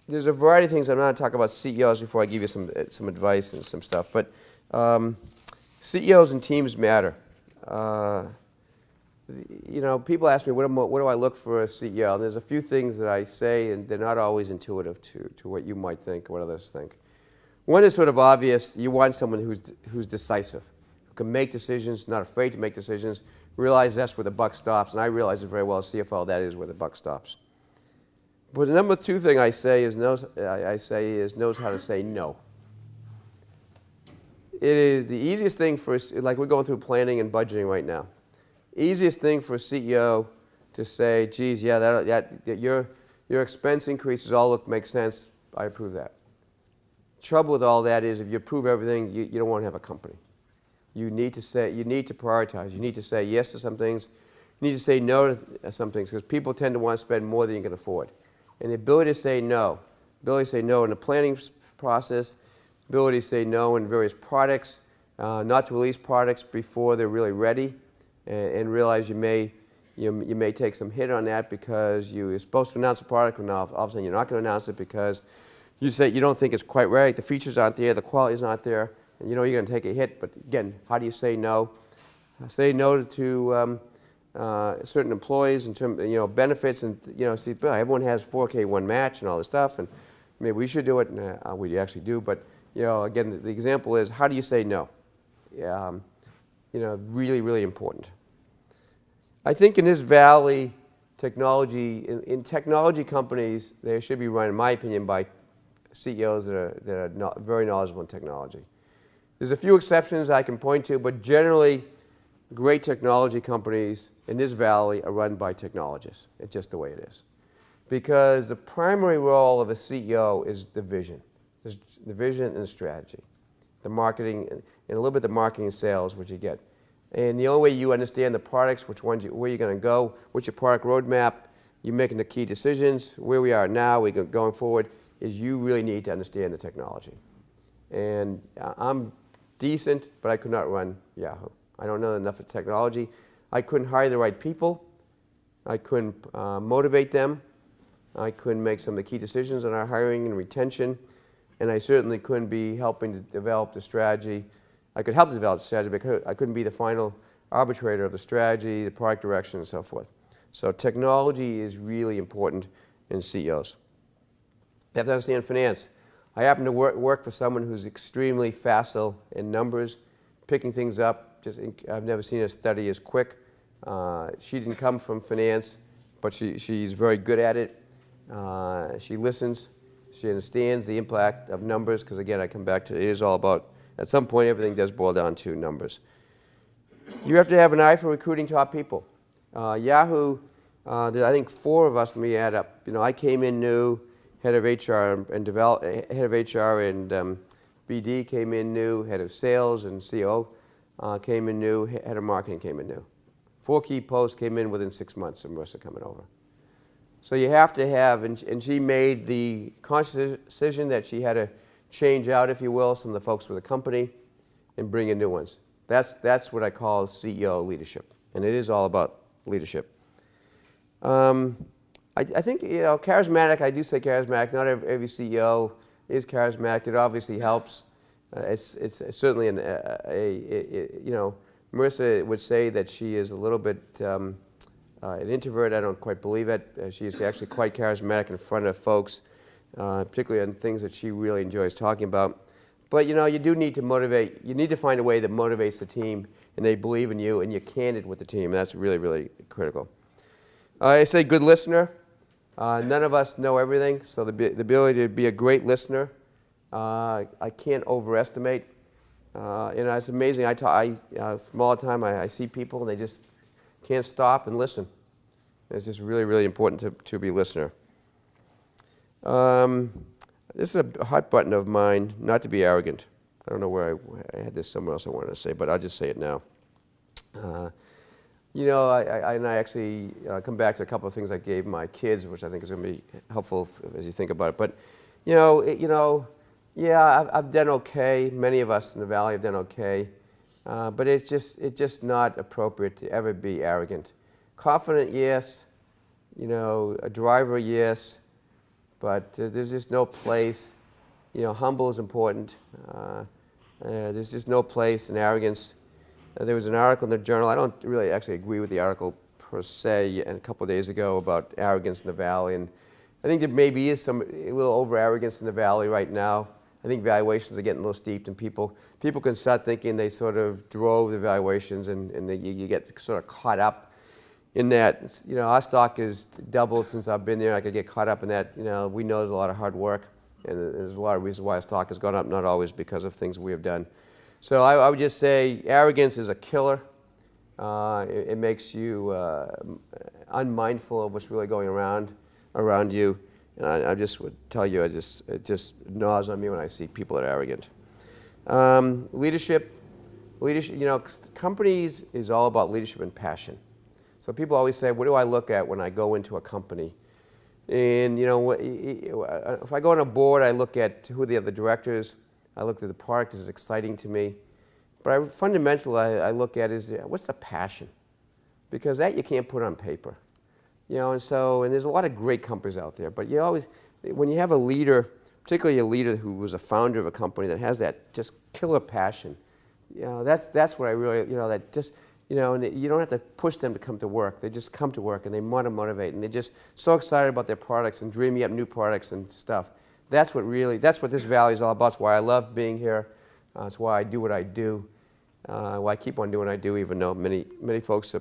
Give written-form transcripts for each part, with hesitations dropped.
there's a variety of things. I'm not going to talk about CEOs before I give you some advice and some stuff. But CEOs and teams matter. You know, people ask me, what do I look for a CEO? And there's a few things that I say, and they're not always intuitive to what you might think or what others think. One is sort of obvious. You want someone who's decisive, who can make decisions, not afraid to make decisions, realize that's where the buck stops. And I realize it very well as CFO, that is where the buck stops. But the number two thing I say is knows how to say no. It is the easiest thing for, like we're going through planning and budgeting right now. Easiest thing for a CEO to say, geez, yeah, your expense increases all make sense, I approve that. Trouble with all that is if you approve everything, you don't want to have a company. You need to prioritize. You need to say yes to some things. You need to say no to some things because people tend to want to spend more than you can afford. And the ability to say no in the planning process, ability to say no in various products, not to release products before they're really ready, and realize you may take some hit on that because you're supposed to announce a product, and now all of a sudden you're not going to announce it because you say you don't think it's quite right, the features aren't there, the quality's not there, and you know you're going to take a hit. But again, how do you say no? Say no to certain employees in terms of benefits, and see, everyone has 4K1 match and all this stuff, and maybe we should do it, and we actually do. But again, the example is how do you say no? Really, really important. I think in this valley, technology, in technology companies, they should be run, in my opinion, by CEOs that are very knowledgeable in technology. There's a few exceptions I can point to, but generally, great technology companies in this valley are run by technologists. It's just the way it is. Because the primary role of a CEO is the vision. The vision and the strategy. The marketing, and a little bit the marketing and sales, which you get. And the only way you understand the products, where you're going to go, what's your product roadmap, you're making the key decisions, where we are now, we're going forward, is you really need to understand the technology. And I'm decent, but I could not run Yahoo. I don't know enough of technology. I couldn't hire the right people. I couldn't motivate them. I couldn't make some of the key decisions on our hiring and retention. And I certainly couldn't be helping to develop the strategy. I could help to develop the strategy, but I couldn't be the final arbitrator of the strategy, the product direction, and so forth. So technology is really important in CEOs. They have to understand finance. I happen to work for someone who's extremely facile in numbers, picking things up. I've never seen a study as quick. She didn't come from finance, but she's very good at it. She listens. She understands the impact of numbers, because again, I come back to it is all about, at some point, everything does boil down to numbers. You have to have an eye for recruiting top people. Yahoo, I think 4 of us, let me add up. I came in new, head of HR and BD came in new, head of sales and CO came in new, head of marketing came in new. 4 key posts came in within 6 months of Marissa coming over. So you have to have, and she made the conscious decision that she had to change out, if you will, some of the folks with the company and bring in new ones. That's what I call CEO leadership, and it is all about leadership. I think, charismatic, I do say charismatic. Not every CEO is charismatic. It obviously helps. It's certainly Marissa would say that she is a little bit an introvert. I don't quite believe it. She's actually quite charismatic in front of folks, particularly on things that she really enjoys talking about. But you do need to motivate. You need to find a way that motivates the team, and they believe in you, and you're candid with the team. That's really, really critical. I say good listener. None of us know everything, so the ability to be a great listener, I can't overestimate. It's amazing. From all the time, I see people, and they just can't stop and listen. It's just really, really important to be a listener. This is a hot button of mine, not to be arrogant. I don't know where I had this somewhere else I wanted to say, but I'll just say it now. I actually come back to a couple of things I gave my kids, which I think is going to be helpful as you think about it. But, I've done okay. Many of us in the Valley have done okay. But it's just not appropriate to ever be arrogant. Confident, yes. A driver, yes. but there's just no place. Humble is important. There's just no place in arrogance. There was an article in the Journal. I don't really actually agree with the article per se, a couple of days ago about arrogance in the Valley, and I think there maybe is a little over arrogance in the Valley right now. I think valuations are getting a little steeped, and people can start thinking they sort of drove the valuations, and you get sort of caught up in that. Our stock has doubled since I've been there. I could get caught up in that. We know there's a lot of hard work, and there's a lot of reasons why our stock has gone up, not always because of things we have done. So I would just say arrogance is a killer. It makes you unmindful of what's really going around you. And I just would tell you, it just gnaws on me when I see people that are arrogant. Leadership, companies is all about leadership and passion. So people always say, what do I look at when I go into a company? And if I go on a board, I look at who the other directors. I look at the product, is it exciting to me? But fundamentally, I look at is what's the passion? Because that you can't put on paper. And there's a lot of great companies out there, but when you have a leader, particularly a leader who was a founder of a company that has that just killer passion, that's what I really, and you don't have to push them to come to work. They just come to work and they want to motivate, and they're just so excited about their products and dreaming up new products and stuff. That's what this Valley is all about. It's why I love being here. It's why I do what I do. Why I keep on doing what I do, even though many folks,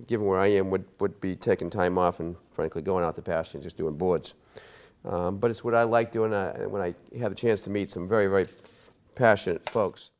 given where I am, would be taking time off and frankly going out to pasture and just doing boards. But it's what I like doing when I have a chance to meet some very, very passionate folks.